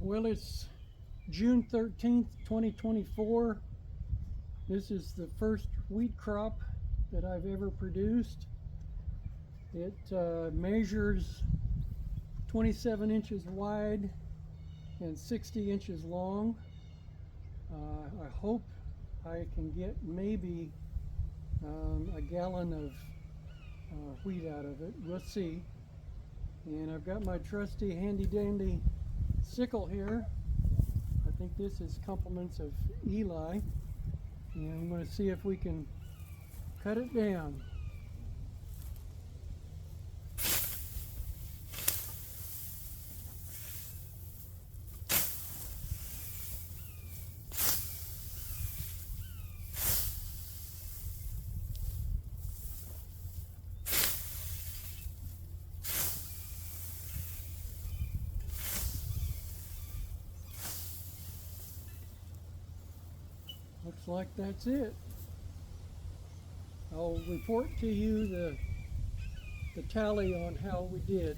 Well, it's June 13th, 2024. This is the first wheat crop that I've ever produced. It measures 27 inches wide and 60 inches long. I hope I can get maybe a gallon of wheat out of it. We'll see. And I've got my trusty handy dandy sickle here. I think this is compliments of Eli. And I'm going to see if we can cut it down. Looks like that's it. I'll report to you the tally on how we did.